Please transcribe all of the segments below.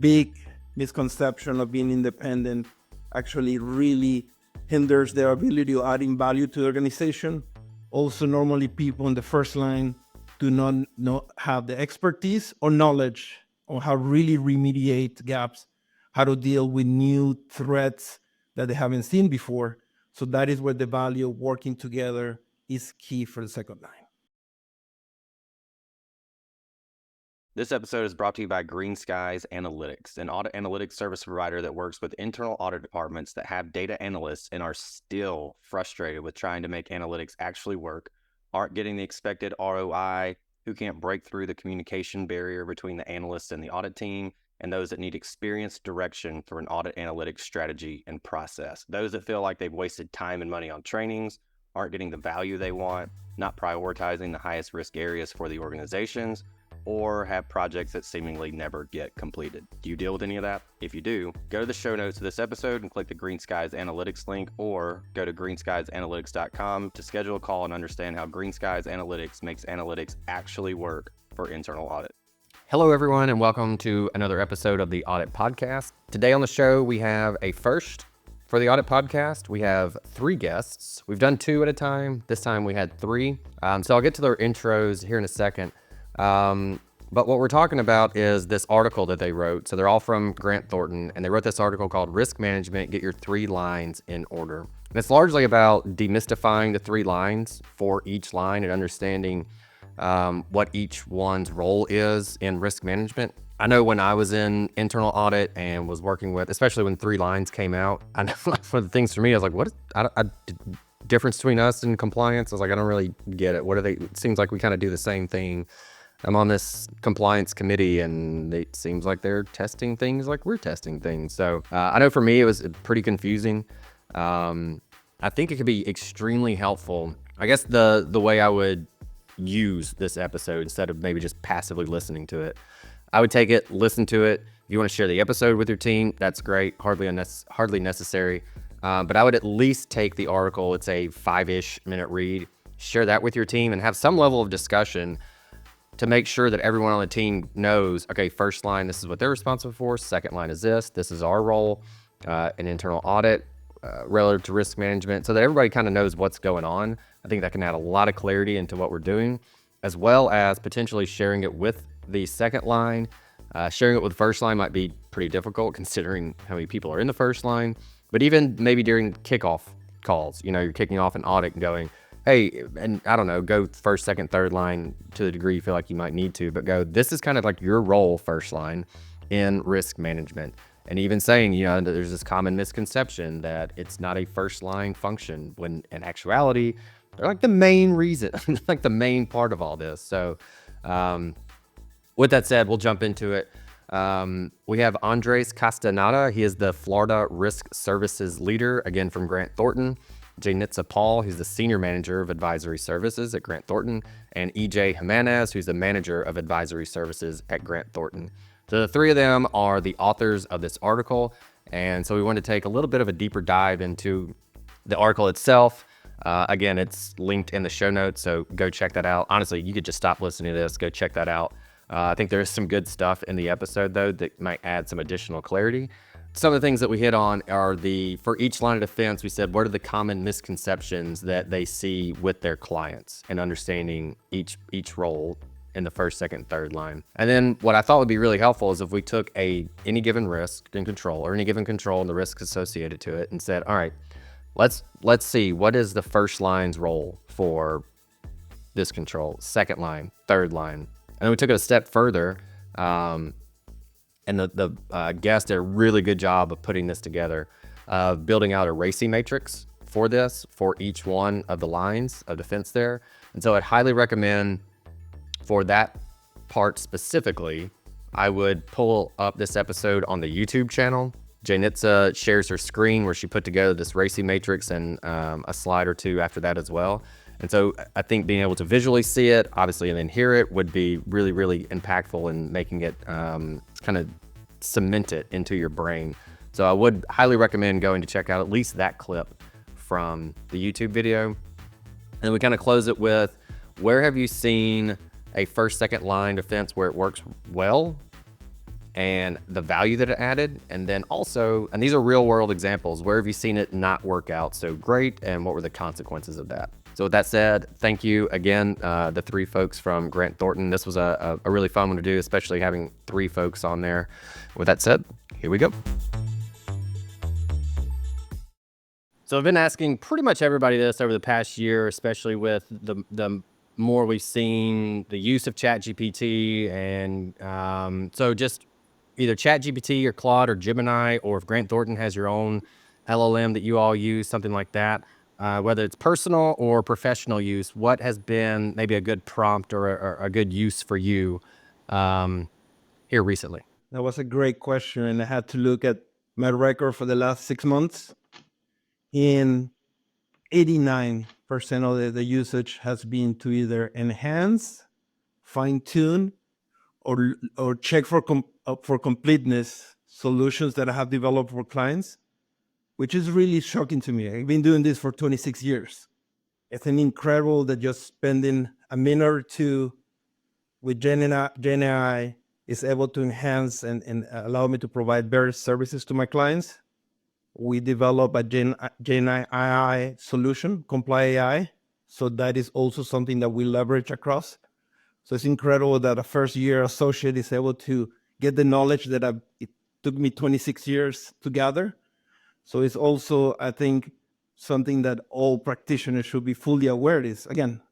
big misconception of being independent actually really hinders their ability to add in value to the organization. Also, normally people in the first line do not have the expertise or knowledge on how really remediate gaps, how to deal with new threats that they haven't seen before. So that is where the value of working together is key for the second line. This episode is brought to you by Green Skies Analytics, an audit analytics service provider that works with internal audit departments that have data analysts and are still frustrated with trying to make analytics actually work, aren't getting the expected ROI, who can't break through the communication barrier between the analysts and the audit team, and those that need experienced direction for an audit analytics strategy and process. Those that feel like they've wasted time and money on trainings, aren't getting the value they want, not prioritizing the highest risk areas for the organizations, or have projects that seemingly never get completed. Do you deal with any of that? If you do, go to the show notes of this episode and click the Green Skies Analytics link, or go to greenskiesanalytics.com to schedule a call and understand how Green Skies Analytics makes analytics actually work for internal audit. Hello, everyone, and welcome to another episode of the Audit Podcast. Today on the show, we have a first for the Audit Podcast. We have 3 guests. We've done 2 at a time. This time we had 3. So I'll get to their intros here in a second. But what we're talking about is this article that they wrote. So they're all from Grant Thornton, and they wrote this article called Risk Management, Get Your 3 Lines in Order. And it's largely about demystifying the 3 lines for each line and understanding what each one's role is in risk management. I know when I was in internal audit and was working with, especially when 3 lines came out, I know one of the things for me, I was like, what is difference between us and compliance? I was like, I don't really get it. What are they? It seems like we kind of do the same thing. I'm on this compliance committee, and it seems like they're testing things like we're testing things. So I know for me, it was pretty confusing. I think it could be extremely helpful. I guess the way I would use this episode, instead of maybe just passively listening to it, I would take it, listen to it. If you want to share the episode with your team, that's great. Hardly necessary. But I would at least take the article. It's a 5-ish minute read. Share that with your team and have some level of discussion to make sure that everyone on the team knows, okay, first line, this is what they're responsible for. Second line is this is our role in internal audit relative to risk management, so that everybody kind of knows what's going on. I think that can add a lot of clarity into what we're doing, as well as potentially sharing it with the second line. Sharing it with the first line might be pretty difficult considering how many people are in the first line, but even maybe during kickoff calls, you're kicking off an audit and going, hey, and I don't know, go first, second, third line to the degree you feel like you might need to, but go, this is kind of like your role, first line, in risk management. And even saying, there's this common misconception that it's not a first line function, when in actuality, they're like the main reason, like the main part of all this. So with that said, we'll jump into it. We have Andres Castañeda. He is the Florida Risk Services Leader, again from Grant Thornton. Jaynitsa Paul, who's the Senior Manager of Advisory Services at Grant Thornton, and EJ Jimenez, who's the Manager of Advisory Services at Grant Thornton. So the 3 of them are the authors of this article, and so we want to take a little bit of a deeper dive into the article itself. Again, it's linked in the show notes, so go check that out. Honestly, you could just stop listening to this, go check that out. I think there's some good stuff in the episode, though, that might add some additional clarity. Some of the things that we hit on are for each line of defense, we said, what are the common misconceptions that they see with their clients, and understanding each role in the first, second, third line. And then what I thought would be really helpful is if we took any given risk and control, or any given control and the risks associated to it, and said, all right, let's see, what is the first line's role for this control, second line, third line. And then we took it a step further, and the guest did a really good job of putting this together, building out a RACI matrix for this, for each one of the lines of defense there. And so I'd highly recommend, for that part specifically, I would pull up this episode on the YouTube channel. Jaynitsa shares her screen where she put together this RACI matrix, and a slide or 2 after that as well. And so I think being able to visually see it, obviously, and then hear it would be really, really impactful in making it kind of cement it into your brain. So I would highly recommend going to check out at least that clip from the YouTube video. And then we kind of close it with, where have you seen a first, second line defense where it works well? and the value that it added. And then also, and these are real world examples, where have you seen it not work out so great, and what were the consequences of that? So with that said, thank you again, the three folks from Grant Thornton. This was a really fun one to do, especially having three folks on there. With that said, here we go. So I've been asking pretty much everybody this over the past year, especially with the more we've seen the use of ChatGPT, and so just either ChatGPT or Claude or Gemini, or if Grant Thornton has your own LLM that you all use, something like that, whether it's personal or professional use, what has been maybe a good prompt or a good use for you here recently? That was a great question, and I had to look at my record for the last 6 months. In 89% of the usage has been to either enhance, fine-tune, or check for completeness solutions that I have developed for clients, which is really shocking to me. I've been doing this for 26 years. It's incredible that just spending a minute or two with GenAI is able to enhance and allow me to provide better services to my clients. We develop a GenAI solution, Comply AI. So that is also something that we leverage across. So it's incredible that a first year associate is able to get the knowledge that it took me 26 years to gather. So it's also, I think, something that all practitioners should be fully aware is, again,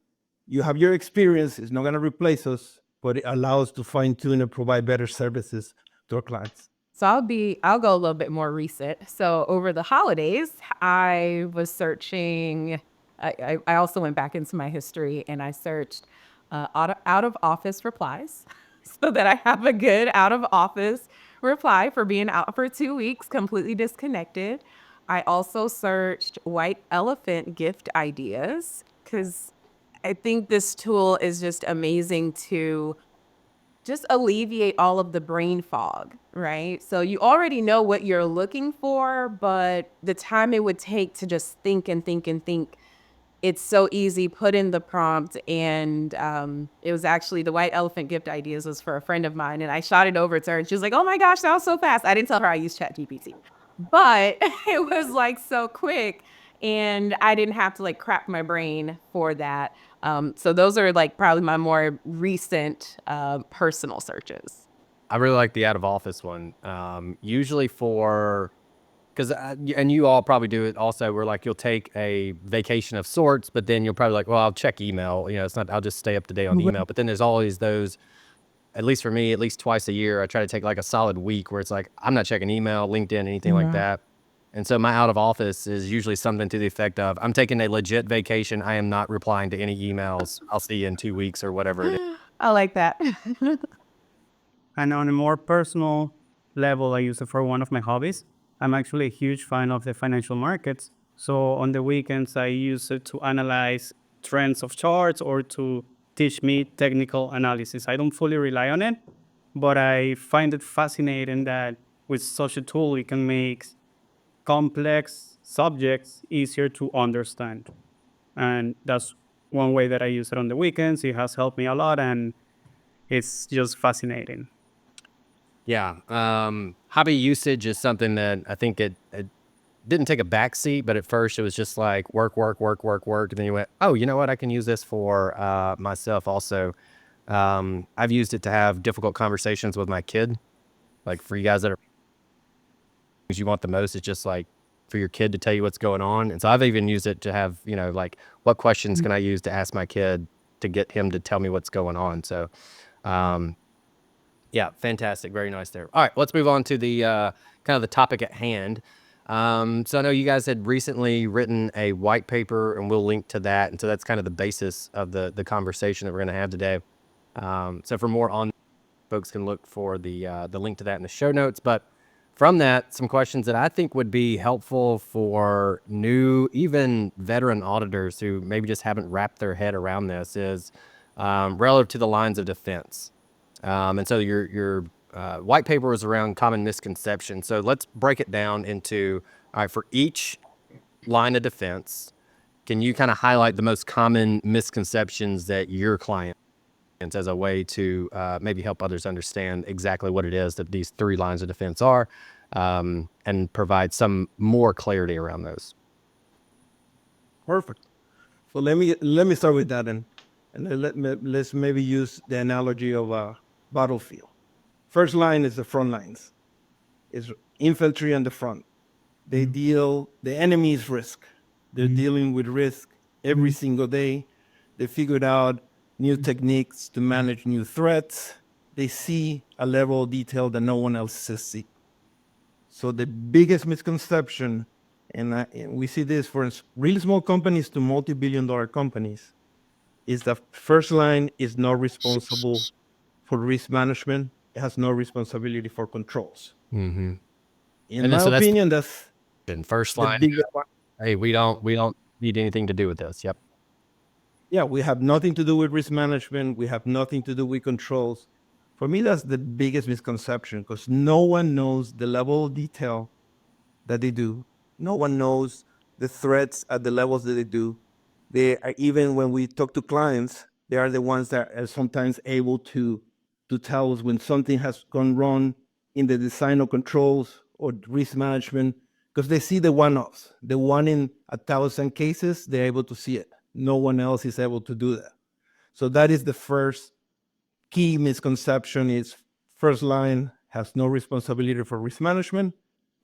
you have your experience, it's not going to replace us, but it allows us to fine tune and provide better services to our clients. So I'll go a little bit more recent. So over the holidays, I was searching. I also went back into my history and I searched out of office replies so that I have a good out of office reply for being out for 2 weeks, completely disconnected. I also searched white elephant gift ideas because I think this tool is just amazing to just alleviate all of the brain fog, right? So you already know what you're looking for, but the time it would take to just think and think and think, it's so easy. Put in the prompt, and it was actually the white elephant gift ideas was for a friend of mine, and I shot it over to her, and she was like, "Oh my gosh, that was so fast!" I didn't tell her I used ChatGPT, but it was like so quick, and I didn't have to like crap my brain for that. So those are like probably my more recent personal searches. I really like the out of office one. Usually for, because, and you all probably do it also, where like you'll take a vacation of sorts, but then you'll probably like, well, I'll check email. You know, it's not, I'll just stay up to date on email. But then there's always those, at least for me, at least twice a year, I try to take like a solid week where it's like, I'm not checking email, LinkedIn, anything like that. And so my out of office is usually something to the effect of, I'm taking a legit vacation. I am not replying to any emails. I'll see you in 2 weeks or whatever it is. I like that. And on a more personal level, I use it for one of my hobbies. I'm actually a huge fan of the financial markets. So on the weekends, I use it to analyze trends of charts or to teach me technical analysis. I don't fully rely on it, but I find it fascinating that with such a tool, it can make complex subjects easier to understand. And that's one way that I use it on the weekends. It has helped me a lot, and it's just fascinating. Yeah. Hobby usage is something that I think it didn't take a back seat, but at first it was just like work. And then you went, oh, you know what? I can use this for myself also. I've used it to have difficult conversations with my kid. Like for you guys that are things you want the most, it's just like for your kid to tell you what's going on. And so I've even used it to have, you know, like what questions can I use to ask my kid to get him to tell me what's going on. So, yeah, fantastic. Very nice there. All right, let's move on to the kind of the topic at hand. So I know you guys had recently written a white paper, and we'll link to that. And so that's kind of the basis of the conversation that we're going to have today. So for more on, folks can look for the link to that in the show notes. But from that, some questions that I think would be helpful for new, even veteran auditors who maybe just haven't wrapped their head around this is relative to the lines of defense. And so your white paper was around common misconceptions. So let's break it down into, all right, for each line of defense, can you kind of highlight the most common misconceptions that your client? as a way to maybe help others understand exactly what it is that these three lines of defense are, and provide some more clarity around those. Perfect. So let me start with that, and let's maybe use the analogy of a battlefield. First line is the front lines, is infantry on the front. They deal, the enemy is risk. They're dealing with risk every single day. They figured out new techniques to manage new threats. They see a level of detail that no one else has seen. So the biggest misconception, and we see this for really small companies to multi-billion-dollar companies, is that first line is not responsible for risk management. It has no responsibility for controls. Mm-hmm. In And my so that's opinion, that's in first the line. biggest one. Hey, we don't need anything to do with this. Yep. Yeah, we have nothing to do with risk management. We have nothing to do with controls. For me, that's the biggest misconception because no one knows the level of detail that they do. No one knows the threats at the levels that they do. They are, even when we talk to clients, they are the ones that are sometimes able to tell us when something has gone wrong in the design of controls or risk management because they see the one-offs, the one in 1,000 cases. They're able to see it. No one else is able to do that. So that is the first key misconception: is first line has no responsibility for risk management.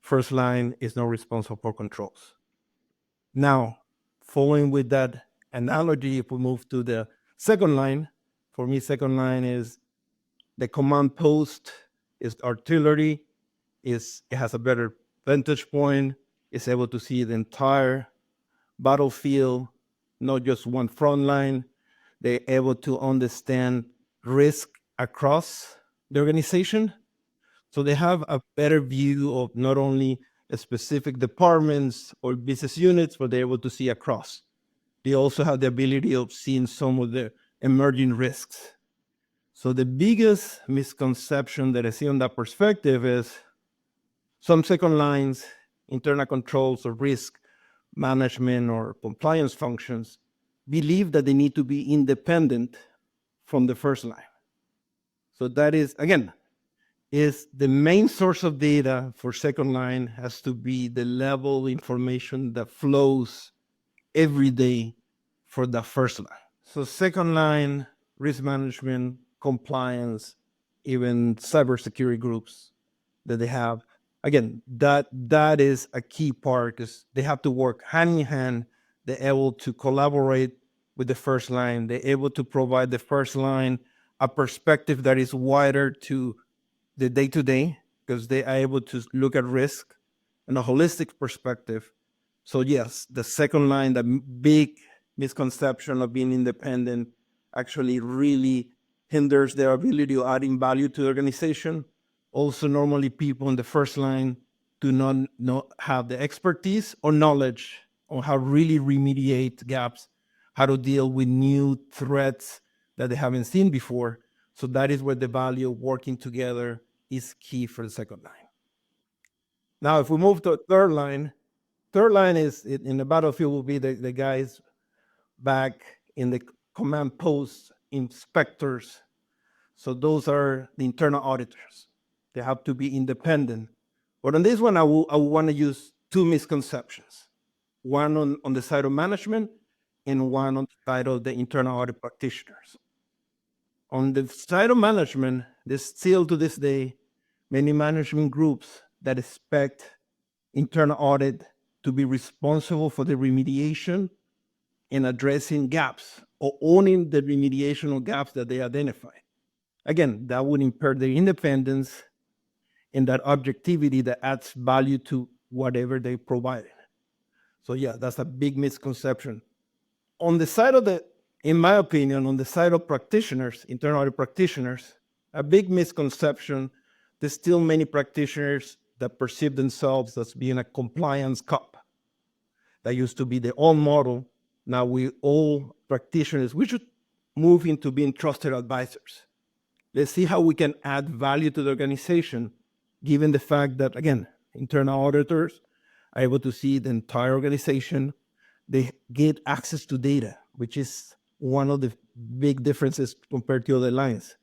First line is not responsible for controls. Now, following with that analogy, if we move to the second line, for me, second line is the command post, is artillery, it has a better vantage point, is able to see the entire battlefield, not just one front line. They're able to understand risk across the organization. So they have a better view of not only specific departments or business units, but they're able to see across. They also have the ability of seeing some of the emerging risks. So the biggest misconception that I see on that perspective is some second lines, internal controls or risk management or compliance functions believe that they need to be independent from the first line. So that is, again, is the main source of data for second line has to be the level of information that flows every day for the first line. So second line, risk management, compliance, even cybersecurity groups that they have. Again, that is a key part because they have to work hand in hand. They're able to collaborate with the first line. They're able to provide the first line a perspective that is wider to the day-to-day because they are able to look at risk in a holistic perspective. So yes, the second line, the big misconception of being independent actually really hinders their ability of adding value to the organization. Also, normally people in the first line do not have the expertise or knowledge on how really remediate gaps, how to deal with new threats that they haven't seen before. So that is where the value of working together is key for the second line. Now, if we move to third line is in the battlefield will be the guys back in the command post, inspectors. So those are the internal auditors. They have to be independent. But on this one, I will want to use two misconceptions. One on the side of management and one on the side of the internal audit practitioners. On the side of management, there's still to this day many management groups that expect internal audit to be responsible for the remediation and addressing gaps or owning the remediation of gaps that they identify. Again, that would impair their independence and that objectivity that adds value to whatever they provided. So yeah, that's a big misconception. On the side of in my opinion, on the side of practitioners, internal audit practitioners, a big misconception, there's still many practitioners that perceive themselves as being a compliance cop. That used to be the old model. Now we all practitioners, we should move into being trusted advisors. Let's see how we can add value to the organization, given the fact that, again, internal auditors are able to see the entire organization. They get access to data, which is one of the big differences compared to other lines.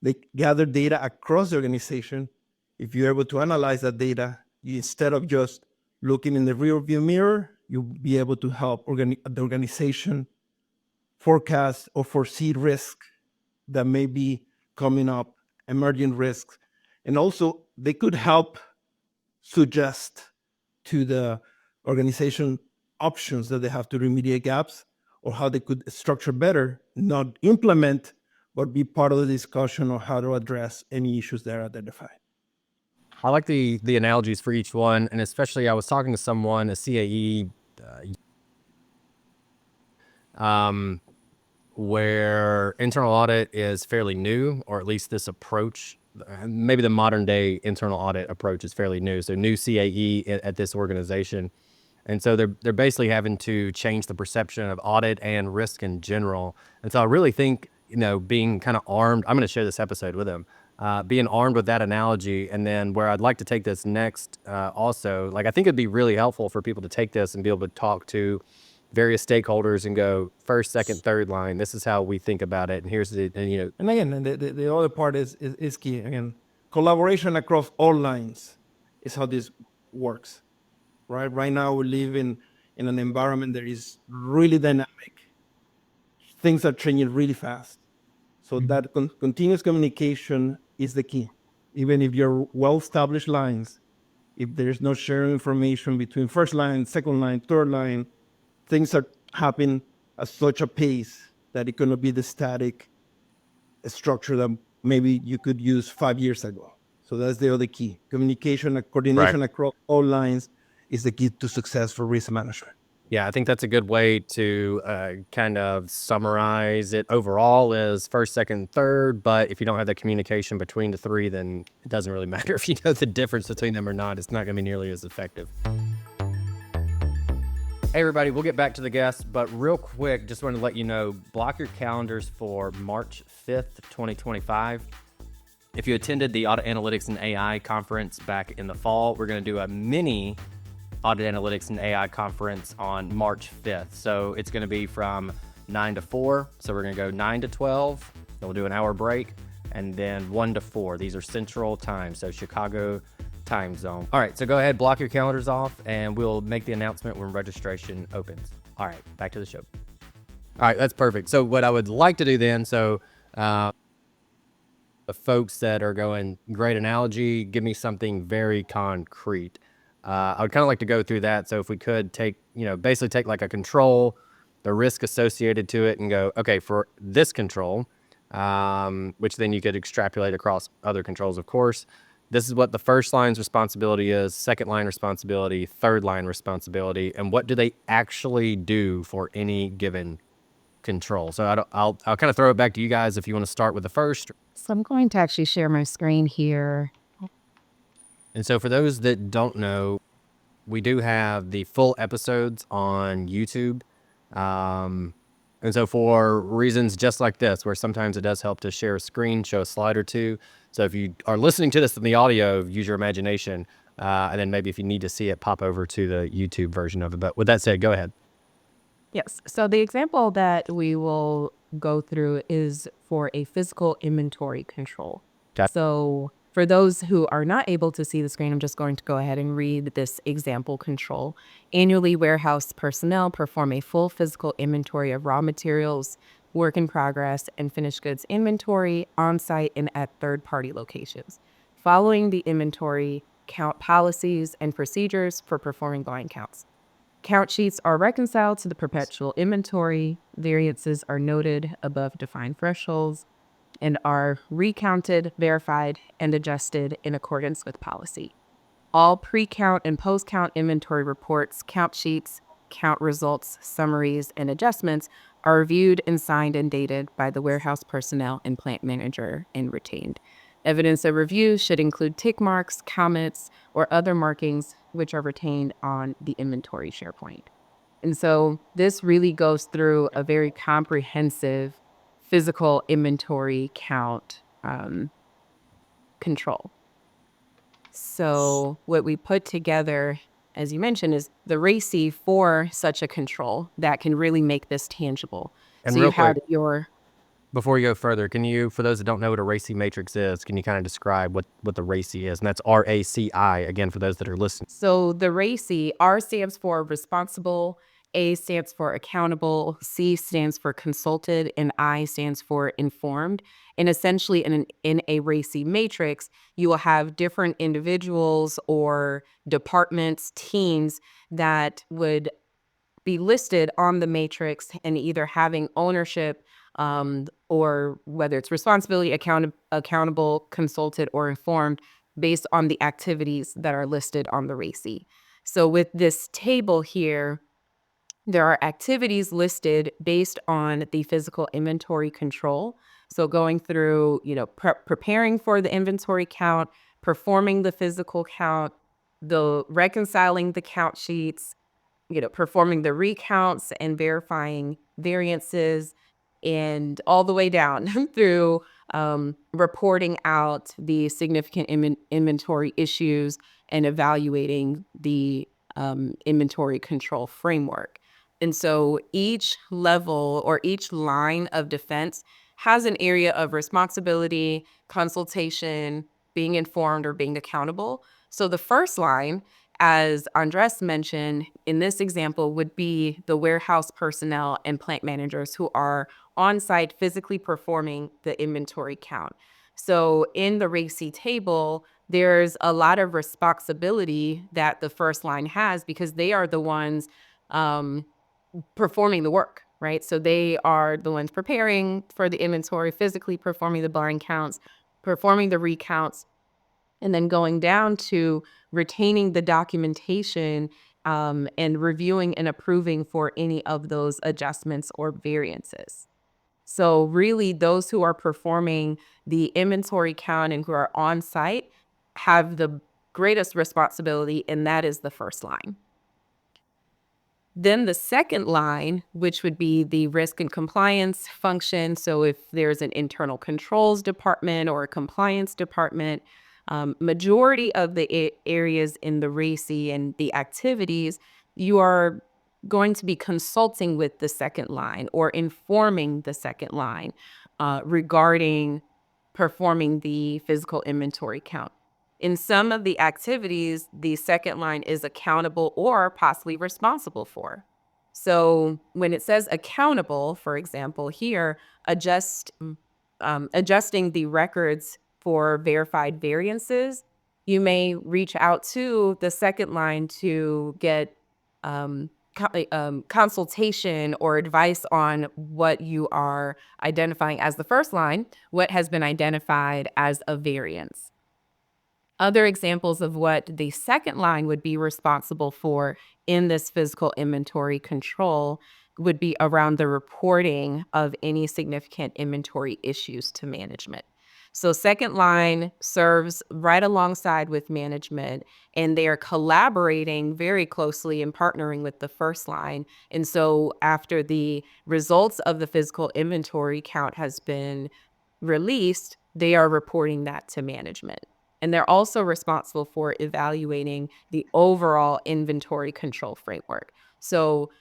They gather data across the organization. If you're able to analyze that data, instead of just looking in the rear view mirror, you'll be able to help the organization forecast or foresee risk that may be coming up, emerging risks. And also, they could help suggest to the organization options that they have to remediate gaps or how they could structure better, not implement, but be part of the discussion on how to address any issues that are identified. I like the analogies for each one, and especially I was talking to someone, a CAE, where internal audit is fairly new, or at least this approach, maybe the modern day internal audit approach is fairly new. So new CAE at this organization. And so they're basically having to change the perception of audit and risk in general. And so I really think, being kind of armed, I'm going to share this episode with them, being armed with that analogy. And then where I'd like to take this next, also, like, I think it'd be really helpful for people to take this and be able to talk to various stakeholders and go first, second, third line. This is how we think about it. And here's the, And again, the other part is key. Again, collaboration across all lines is how this works. Right now, we live in an environment that is really dynamic. Things are changing really fast. So that continuous communication is the key. Even if you're well-established lines, if there's no sharing information between first line, second line, third line, things are happening at such a pace that it cannot be the static structure that maybe you could use 5 years ago. So that's the other key. Communication and coordination across all lines is the key to success for risk management. Yeah, I think that's a good way to kind of summarize it. Overall is first, second, third, but if you don't have the communication between the three, then it doesn't really matter if you know the difference between them or not. It's not going to be nearly as effective. Hey everybody, we'll get back to the guests, but real quick, just wanted to let you know, block your calendars for March 5th, 2025. If you attended the Audit Analytics and AI conference back in the fall, we're going to do a mini Audit Analytics and AI conference on March 5th. So it's going to be from 9 to 4. So we're going to go 9 to 12. Then we'll do an hour break, and then 1 to 4. These are Central Time, so Chicago time zone. All right, so go ahead, block your calendars off, and we'll make the announcement when registration opens. All right, back to the show. All right, that's perfect. So what I would like to do then, the folks that are going, great analogy, give me something very concrete. I would kind of like to go through that. So if we could basically take like a control, the risk associated to it, and go, okay, for this control, which then you could extrapolate across other controls, of course. This is what the first line's responsibility is, second line responsibility, third line responsibility, and what do they actually do for any given control. So I'll kind of throw it back to you guys if you want to start with the first. So I'm going to actually share my screen here. And so for those that don't know, we do have the full episodes on YouTube. And so for reasons just like this, where sometimes it does help to share a screen, show a slide or two. So if you are listening to this in the audio, use your imagination. And then maybe if you need to see it, pop over to the YouTube version of it. But with that said, go ahead. Yes. So the example that we will go through is for a physical inventory control. Okay. So for those who are not able to see the screen, I'm just going to go ahead and read this example control. Annually, warehouse personnel perform a full physical inventory of raw materials, work in progress, and finished goods inventory on-site and at third-party locations. Following the inventory, count policies and procedures for performing line counts. Count sheets are reconciled to the perpetual inventory. Variances are noted above defined thresholds and are recounted, verified, and adjusted in accordance with policy. All pre-count and post-count inventory reports, count sheets, count results, summaries, and adjustments are reviewed and signed and dated by the warehouse personnel and plant manager and retained. Evidence of review should include tick marks, comments, or other markings which are retained on the inventory SharePoint. And so this really goes through a very comprehensive physical inventory count control. So what we put together, as you mentioned, is the RACI for such a control that can really make this tangible. And So real you had quick, your before you go further, can you, for those that don't know what a RACI matrix is, can you kind of describe what the RACI is? And that's RACI, again, for those that are listening. So the RACI, R stands for responsible, A stands for accountable, C stands for consulted, and I stands for informed. And essentially in a RACI matrix, you will have different individuals or departments, teams that would be listed on the matrix and either having ownership or whether it's responsibility, accountable, consulted, or informed based on the activities that are listed on the RACI. So with this table here, there are activities listed based on the physical inventory control. So going through, preparing for the inventory count, performing the physical count, the reconciling the count sheets, performing the recounts and verifying variances, and all the way down through reporting out the significant inventory issues and evaluating the inventory control framework. And so each level or each line of defense has an area of responsibility, consultation, being informed, or being accountable. So the first line, as Andres mentioned, in this example would be the warehouse personnel and plant managers who are on site physically performing the inventory count. So in the RACI table, there's a lot of responsibility that the first line has because they are the ones performing the work, right? So they are the ones preparing for the inventory, physically performing the barn counts, performing the recounts, and then going down to retaining the documentation and reviewing and approving for any of those adjustments or variances. So really, those who are performing the inventory count and who are on site have the greatest responsibility, and that is the first line. Then the second line, which would be the risk and compliance function. So if there's an internal controls department or a compliance department, majority of the areas in the RACI and the activities, you are going to be consulting with the second line or informing the second line regarding performing the physical inventory count. In some of the activities, the second line is accountable or possibly responsible for. So when it says accountable, for example, here, adjusting the records for verified variances, you may reach out to the second line to get consultation or advice on what you are identifying as the first line, what has been identified as a variance. Other examples of what the second line would be responsible for in this physical inventory control would be around the reporting of any significant inventory issues to management. So second line serves right alongside with management, and they are collaborating very closely and partnering with the first line. And so after the results of the physical inventory count has been released, they are reporting that to management. And they're also responsible for evaluating the overall inventory control framework. So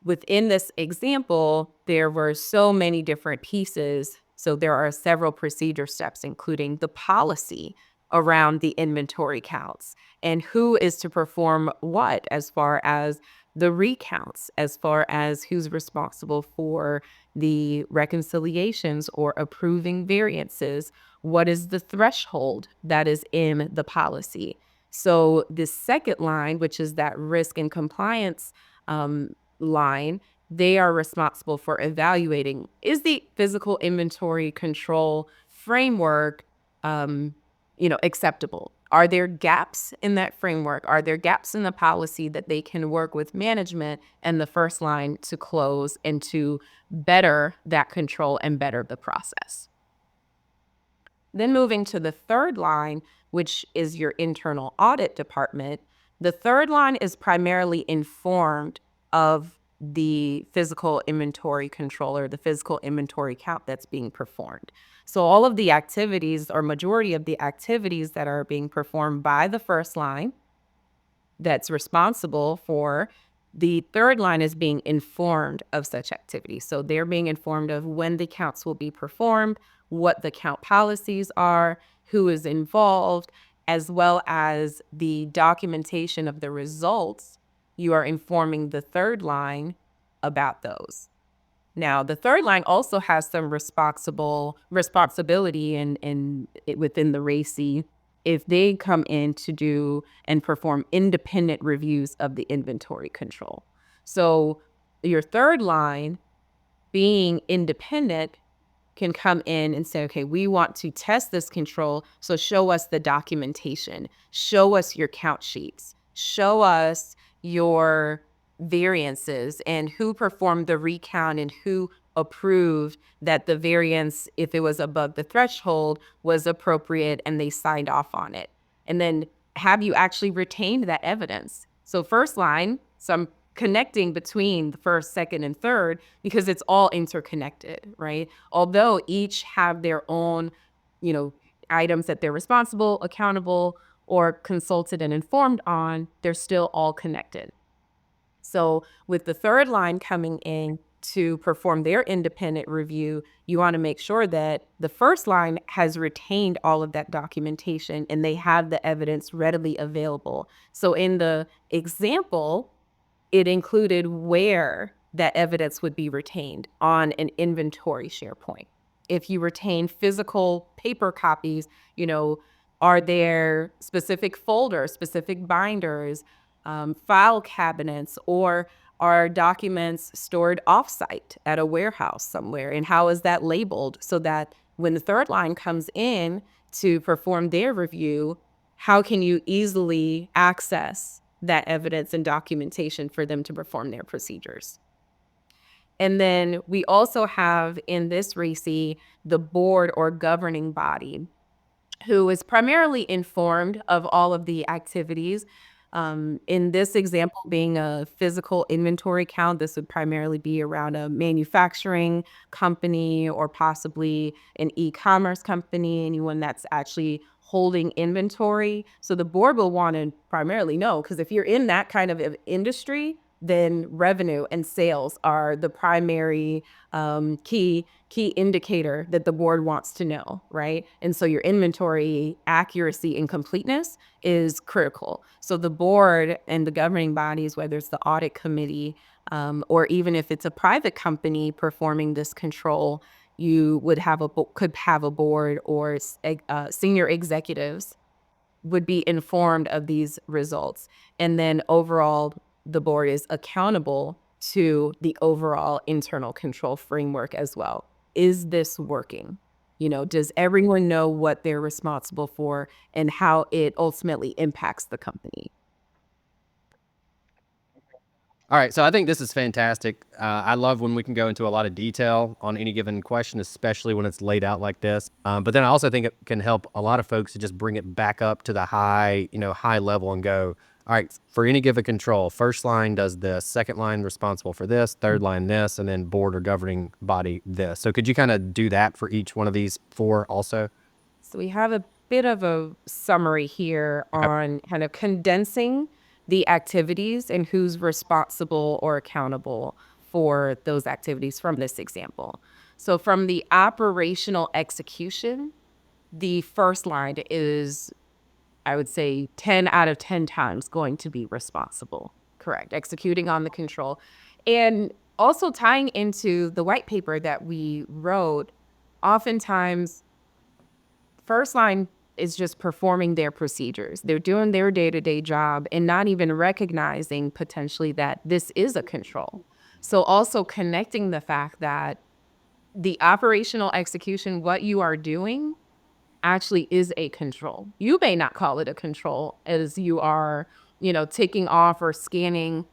within this example, there were so many different pieces. So there are several procedure steps, including the policy around the inventory counts and who is to perform what as far as the recounts, as far as who's responsible for the reconciliations or approving variances. What is the threshold that is in the policy? So the second line, which is that risk and compliance line, they are responsible for evaluating, is the physical inventory control framework acceptable? Are there gaps in that framework? Are there gaps in the policy that they can work with management and the first line to close and to better that control and better the process? Then moving to the third line, which is your internal audit department, the third line is primarily informed of the physical inventory controller, the physical inventory count that's being performed. So all of the activities or majority of the activities that are being performed by the first line that's responsible for The third line is being informed of such activity. So they're being informed of when the counts will be performed, what the count policies are, who is involved, as well as the documentation of the results. You are informing the third line about those. Now, the third line also has some responsibility within the RACI if they come in to do and perform independent reviews of the inventory control. So your third line, being independent, can come in and say, okay, we want to test this control, so show us the documentation, show us your count sheets, show us your variances and who performed the recount and who approved that the variance, if it was above the threshold, was appropriate and they signed off on it. And then have you actually retained that evidence? So first line, some connecting between the first, second, and third, because it's all interconnected, right? Although each have their own, items that they're responsible, accountable, or consulted and informed on, they're still all connected. So with the third line coming in to perform their independent review, you want to make sure that the first line has retained all of that documentation and they have the evidence readily available. So in the example, it included where that evidence would be retained on an inventory SharePoint. If you retain physical paper copies, are there specific folders, specific binders, file cabinets, or are documents stored offsite at a warehouse somewhere? And how is that labeled so that when the third line comes in to perform their review, how can you easily access that evidence and documentation for them to perform their procedures? And then we also have in this RACI the board or governing body, who is primarily informed of all of the activities. In this example, being a physical inventory count, this would primarily be around a manufacturing company or possibly an e-commerce company, anyone that's actually holding inventory. So the board will want to primarily know, because if you're in that kind of industry, then revenue and sales are the primary key indicator that the board wants to know, right? And so your inventory accuracy and completeness is critical. So the board and the governing bodies, whether it's the audit committee or even if it's a private company performing this control, you would could have a board or senior executives would be informed of these results. And then overall, the board is accountable to the overall internal control framework as well. Is this working? Does everyone know what they're responsible for and how it ultimately impacts the company? All right, so I think this is fantastic. I love when we can go into a lot of detail on any given question, especially when it's laid out like this. But then I also think it can help a lot of folks to just bring it back up to the high level and go, all right, for any given control, first line does this, second line responsible for this, third line this, and then board or governing body this. So could you kind of do that for each one of these four also? So we have a bit of a summary here on kind of condensing the activities and who's responsible or accountable for those activities from this example. So from the operational execution, the first line is, I would say, 10 out of 10 times going to be responsible, correct, executing on the control. And also tying into the white paper that we wrote, oftentimes first line is just performing their procedures. They're doing their day-to-day job and not even recognizing potentially that this is a control. So also connecting the fact that the operational execution, what you are doing, actually is a control. You may not call it a control as you are, ticking off or scanning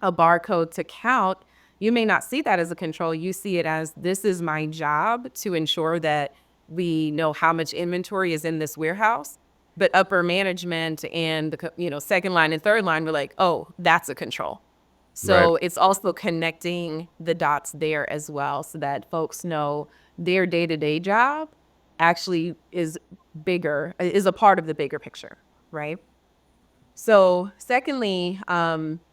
a barcode to count. You may not see that as a control. You see it as, this is my job to ensure that we know how much inventory is in this warehouse. But upper management and the second line and third line were like, oh, that's a control. So It's also connecting the dots there as well, so that folks know their day-to-day job actually is a part of the bigger picture, right? So secondly,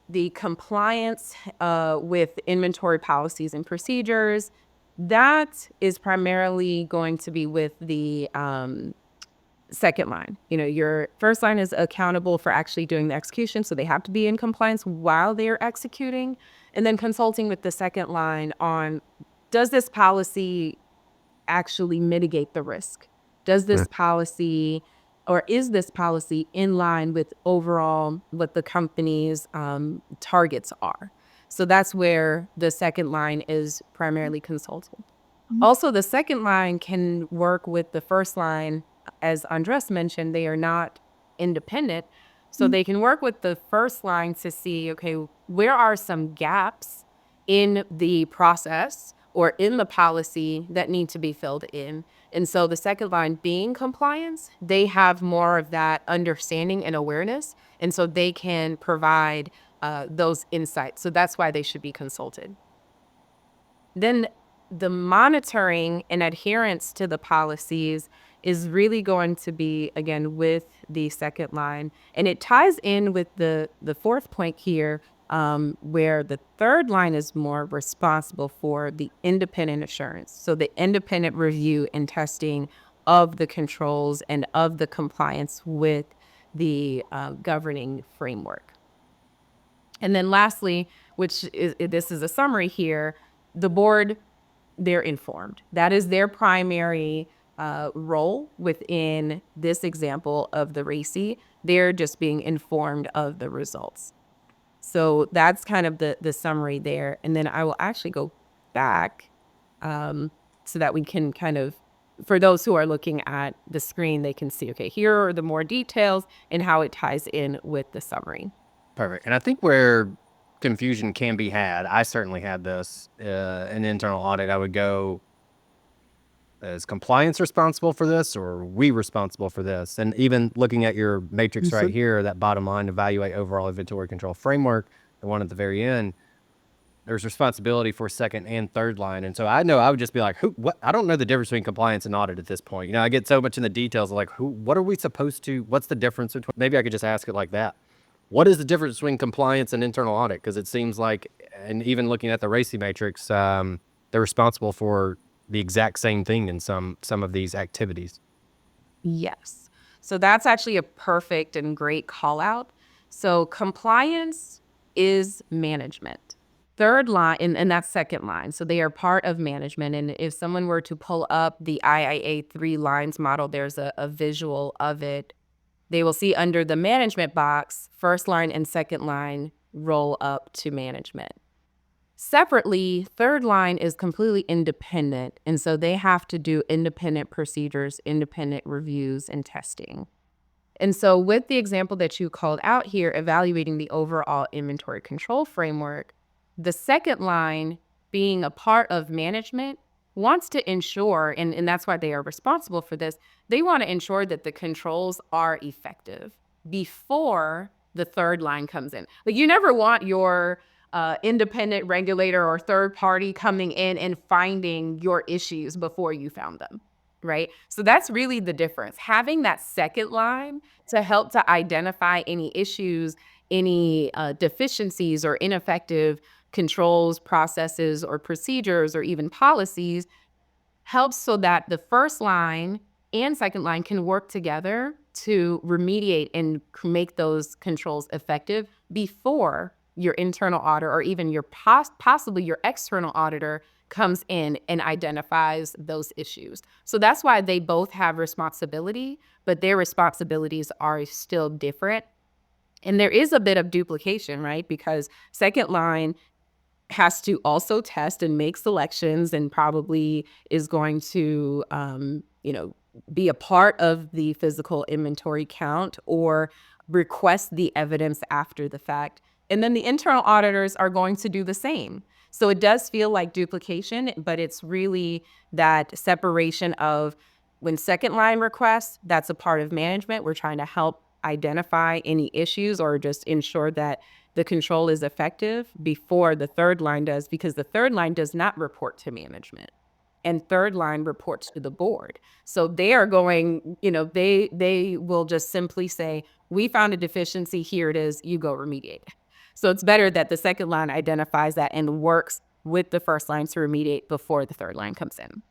the compliance with inventory policies and procedures, that is primarily going to be with the second line. Your first line is accountable for actually doing the execution, so they have to be in compliance while they're executing. And then consulting with the second line on, does this policy actually mitigate the risk? Does this policy, or is this policy in line with overall what the company's targets are? So that's where the second line is primarily consulting. Also, the second line can work with the first line. As Andres mentioned, they are not independent. So they can work with the first line to see, okay, where are some gaps in the process or in the policy that need to be filled in. And so the second line being compliance, they have more of that understanding and awareness. And so they can provide those insights. So that's why they should be consulted. Then the monitoring and adherence to the policies is really going to be, again, with the second line. And it ties in with the fourth point here, where the third line is more responsible for the independent assurance. So the independent review and testing of the controls and of the compliance with the governing framework. And then lastly, this is a summary here, the board, they're informed. That is their primary role within this example of the RACI. They're just being informed of the results. So that's kind of the summary there. And then I will actually go back so that we can kind of, for those who are looking at the screen, they can see, okay, here are the more details and how it ties in with the summary. Perfect. And I think where confusion can be had, I certainly had this in internal audit, I would go, is compliance responsible for this, or are we responsible for this? And even looking at your matrix right here, that bottom line, evaluate overall inventory control framework, the one at the very end, there's responsibility for second and third line. And so I know I would just be like, what? I don't know the difference between compliance and audit at this point. I get so much in the details of like, what are we supposed to, what's the difference between, maybe I could just ask it like that. What is the difference between compliance and internal audit? Because it seems like, and even looking at the RACI matrix, they're responsible for the exact same thing in some of these activities. Yes. So that's actually a perfect and great call out. So compliance is management. Third line, and that's second line. So they are part of management. And if someone were to pull up the IIA 3 lines model, there's a visual of it. They will see under the management box, first line and second line roll up to management. Separately, third line is completely independent, and so they have to do independent procedures, independent reviews, and testing. And so with the example that you called out here, evaluating the overall inventory control framework, the second line, being a part of management, wants to ensure, and that's why they are responsible for this, they want to ensure that the controls are effective before the third line comes in. Like, you never want your independent regulator or third party coming in and finding your issues before you found them, right? So that's really the difference. Having that second line to help to identify any issues, any deficiencies or ineffective controls, processes, or procedures, or even policies, helps so that the first line and second line can work together to remediate and make those controls effective before your internal auditor or even your possibly your external auditor comes in and identifies those issues. So that's why they both have responsibility, but their responsibilities are still different. And there is a bit of duplication, right? Because second line has to also test and make selections and probably is going to, be a part of the physical inventory count or request the evidence after the fact. And then the internal auditors are going to do the same. So it does feel like duplication, but it's really that separation of when second line requests, that's a part of management. We're trying to help identify any issues or just ensure that the control is effective before the third line does, because the third line does not report to management and third line reports to the board. So they are going, they will just simply say, we found a deficiency, here it is, you go remediate. So it's better that the second line identifies that and works with the first line to remediate before the third line comes in.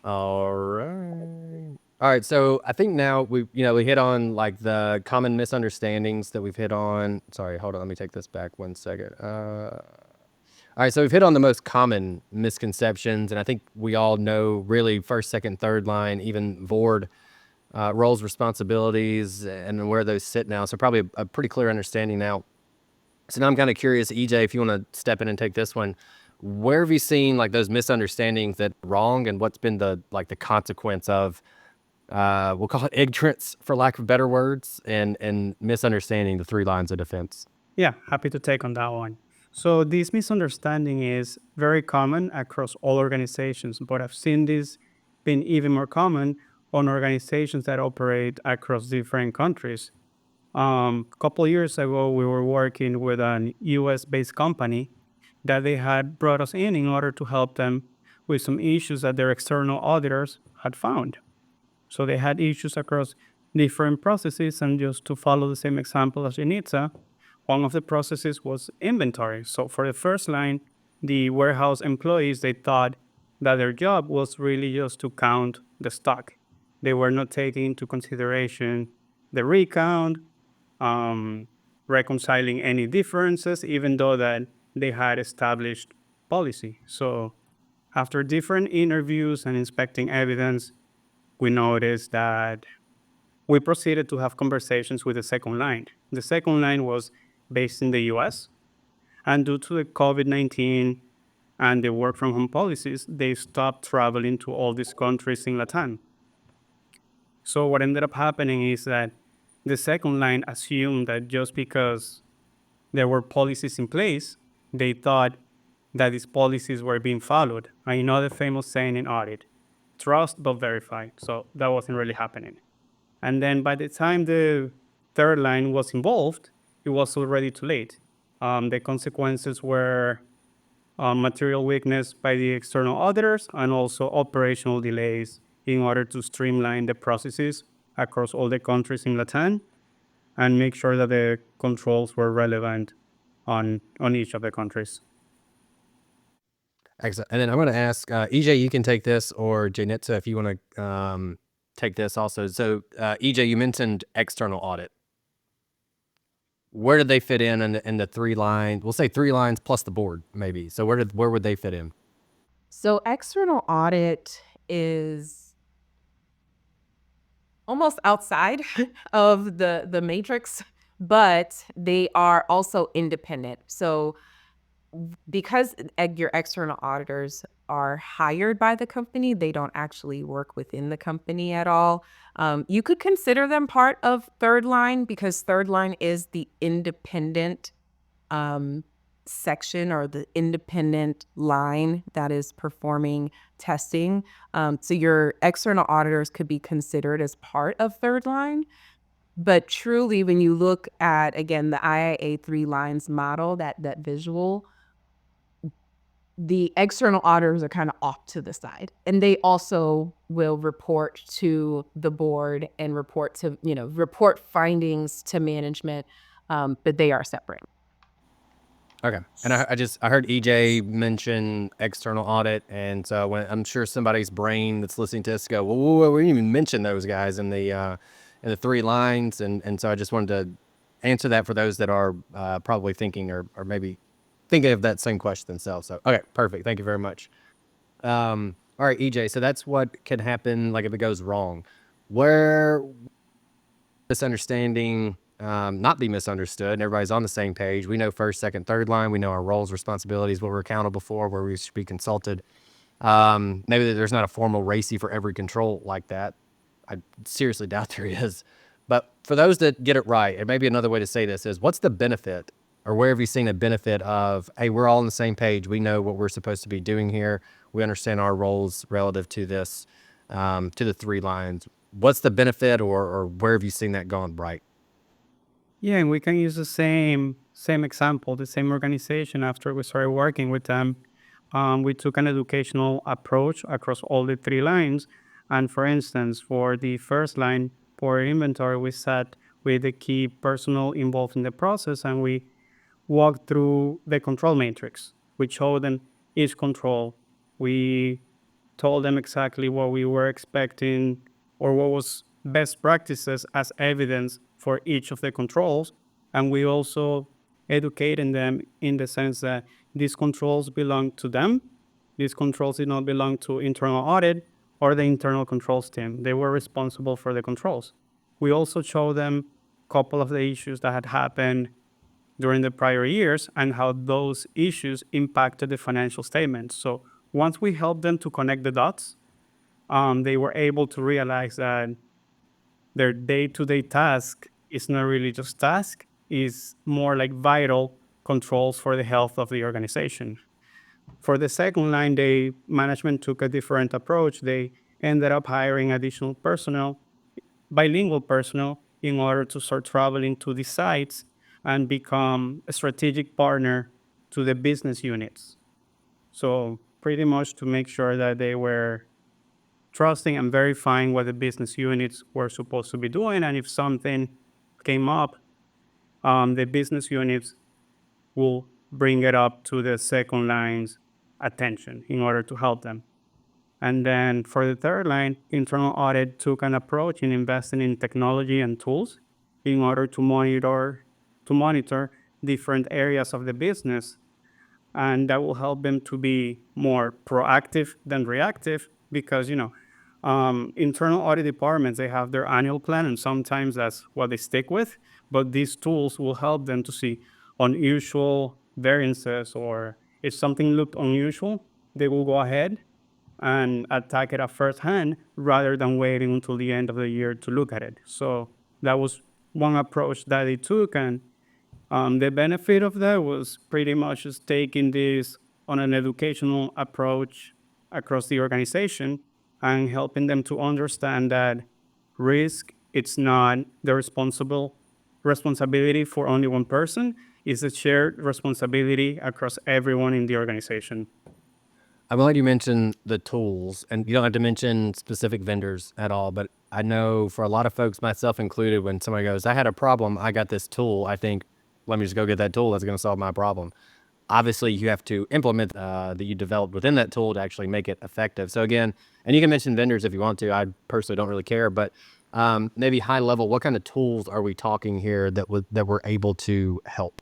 All right. All right. So I think now we hit on like the common misunderstandings that we've hit on. Sorry, hold on. Let me take this back 1 second. All right. So we've hit on the most common misconceptions, and I think we all know really first, second, third line, even Vord roles, responsibilities, and where those sit now. So probably a pretty clear understanding now. So now I'm kind of curious, EJ, if you want to step in and take this one. Where have you seen like those misunderstandings that are wrong, and what's been the consequence of we'll call it ignorance for lack of better words, and misunderstanding the three lines of defense? Yeah, happy to take on that one. So this misunderstanding is very common across all organizations, but I've seen this being even more common on organizations that operate across different countries. A couple of years ago, we were working with an US-based company that they had brought us in order to help them with some issues that their external auditors had found. So they had issues across different processes, and just to follow the same example as Jaynitsa, one of the processes was inventory. So for the first line, the warehouse employees, they thought that their job was really just to count the stock. They were not taking into consideration the recount, reconciling any differences, even though that they had established policy. So after different interviews and inspecting evidence, we noticed that we proceeded to have conversations with the second line. The second line was based in the US, and due to the COVID-19 and the work from home policies, they stopped traveling to all these countries in Latin. So what ended up happening is that the second line assumed that just because there were policies in place, they thought that these policies were being followed. And you know the famous saying in audit, trust but verify. So that wasn't really happening. And then by the time the third line was involved, it was already too late. The consequences were material weakness by the external auditors and also operational delays in order to streamline the processes across all the countries in Latin and make sure that the controls were relevant on each of the countries. Excellent. And then I'm going to ask EJ, you can take this, or Jaynitsa, if you want to take this also. So EJ, you mentioned external audit. Where did they fit in the three lines? We'll say three lines plus the board, maybe. So where would they fit in? So external audit is almost outside of the matrix, but they are also independent. So because your external auditors are hired by the company, they don't actually work within the company at all. You could consider them part of third line because third line is the independent section or the independent line that is performing testing. So your external auditors could be considered as part of third line. But truly, when you look at, again, the IIA three lines model, that visual, the external auditors are kind of off to the side, and they also will report to the board and report findings to management, but they are separate. Okay. And I heard EJ mention external audit, and so I'm sure somebody's brain that's listening to this go, well, we didn't even mention those guys in the three lines, and so I just wanted to answer that for those that are probably thinking or maybe thinking of that same question themselves. So, okay, perfect. Thank you very much. All right, EJ. So that's what can happen, like if it goes wrong. Where misunderstanding not be misunderstood, and everybody's on the same page. We know first, second, third line. We know our roles, responsibilities, what we're accountable for, where we should be consulted. Maybe there's not a formal RACI for every control like that. I seriously doubt there is. But for those that get it right, and maybe another way to say this is, what's the benefit, or where have you seen a benefit of, hey, we're all on the same page. We know what we're supposed to be doing here. We understand our roles relative to this, to the three lines. What's the benefit, or where have you seen that gone right? Yeah, and we can use the same example, the same organization. After we started working with them, we took an educational approach across all the three lines. And for instance, for the first line, for inventory, we sat with the key personnel involved in the process, and we walked through the control matrix. We showed them each control. We told them exactly what we were expecting or what was best practices as evidence for each of the controls. And we also educated them in the sense that these controls belong to them. These controls did not belong to internal audit or the internal controls team. They were responsible for the controls. We also showed them a couple of the issues that had happened during the prior years and how those issues impacted the financial statements. So once we helped them to connect the dots, they were able to realize that their day-to-day task is not really just task, is more like vital controls for the health of the organization. For the second line, management took a different approach. They ended up hiring additional personnel, bilingual personnel, in order to start traveling to these sites and become a strategic partner to the business units. So pretty much to make sure that they were trusting and verifying what the business units were supposed to be doing. And if something came up, the business units will bring it up to the second line's attention in order to help them. And then for the third line, internal audit took an approach in investing in technology and tools in order to monitor different areas of the business. And that will help them to be more proactive than reactive because, internal audit departments, they have their annual plan and sometimes that's what they stick with. But these tools will help them to see unusual variances, or if something looked unusual, they will go ahead and attack it at first hand rather than waiting until the end of the year to look at it. So that was one approach that they took. And the benefit of that was pretty much just taking this on an educational approach across the organization and helping them to understand that risk, it's not the responsibility for only one person. It's a shared responsibility across everyone in the organization. I'm glad you mentioned the tools, and you don't have to mention specific vendors at all, but I know for a lot of folks, myself included, when somebody goes, I had a problem, I got this tool, I think, let me just go get that tool that's going to solve my problem. Obviously, you have to implement that you developed within that tool to actually make it effective. So again, and you can mention vendors if you want to. I personally don't really care, but maybe high level, what kind of tools are we talking here that were able to help?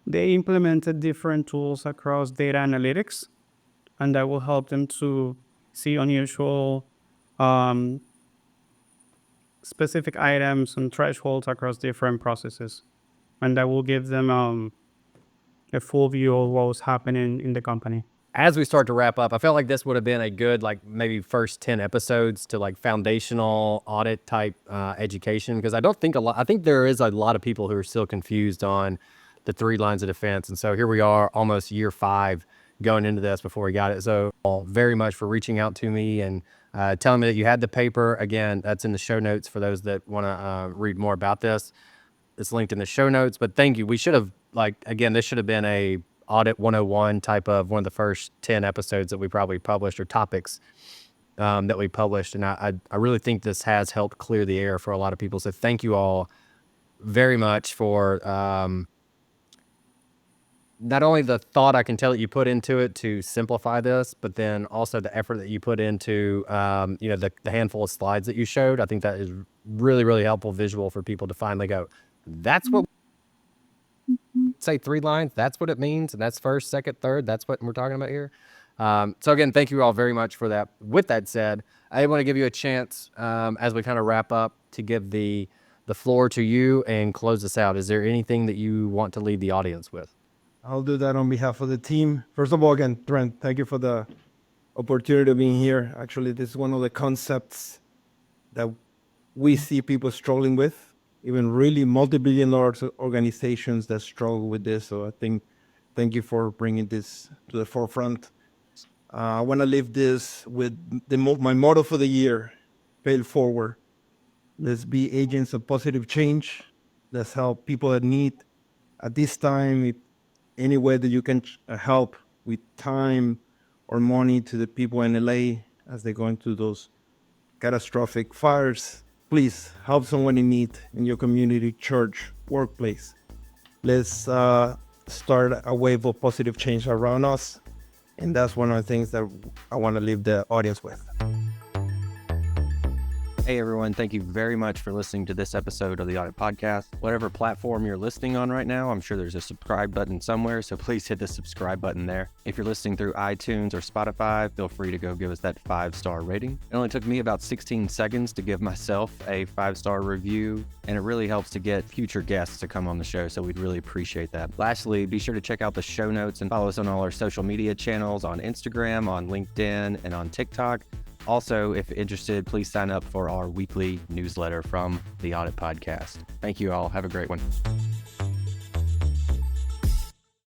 They implemented different tools across data analytics, and that will help them to see unusual specific items and thresholds across different processes. And that will give them a full view of what was happening in the company. As we start to wrap up, I felt like this would have been a good, like maybe first 10 episodes to like foundational audit type education, because I think there is a lot of people who are still confused on the 3 lines of defense. And so here we are almost year 5 going into this before we got it. So very much for reaching out to me and telling me that you had the paper. Again, that's in the show notes for those that want to read more about this. It's linked in the show notes, but thank you. We should have, this should have been a Audit 101 type of one of the first 10 episodes that we probably published, or topics that we published. And I really think this has helped clear the air for a lot of people. So thank you all very much for not only the thought I can tell that you put into it to simplify this, but then also the effort that you put into, the handful of slides that you showed. I think that is really, really helpful visual for people to finally go, that's what, say 3 lines, that's what it means. And that's first, second, third. That's what we're talking about here. So again, thank you all very much for that. With that said, I want to give you a chance as we kind of wrap up to give the floor to you and close this out. Is there anything that you want to leave the audience with? I'll do that on behalf of the team. First of all, again, Trent, thank you for the opportunity of being here. Actually, this is one of the concepts that we see people struggling with, even really multi-billion-dollar organizations that struggle with this. So thank you for bringing this to the forefront. I want to leave this with my motto for the year: fail forward. Let's be agents of positive change. Let's help people that need at this time. Any way that you can help with time or money to the people in LA as they're going through those catastrophic fires, please help someone in need in your community, church, workplace. let's start a wave of positive change around us. And that's one of the things that I want to leave the audience with. Hey everyone, thank you very much for listening to this episode of the Audit Podcast. Whatever platform you're listening on right now, I'm sure there's a subscribe button somewhere, so please hit the subscribe button there. If you're listening through iTunes or Spotify, feel free to go give us that 5-star rating. It only took me about 16 seconds to give myself a 5-star review, and it really helps to get future guests to come on the show, so we'd really appreciate that. Lastly, be sure to check out the show notes and follow us on all our social media channels on Instagram, on LinkedIn, and on TikTok. Also, if interested, please sign up for our weekly newsletter from the Audit Podcast. Thank you all. Have a great one.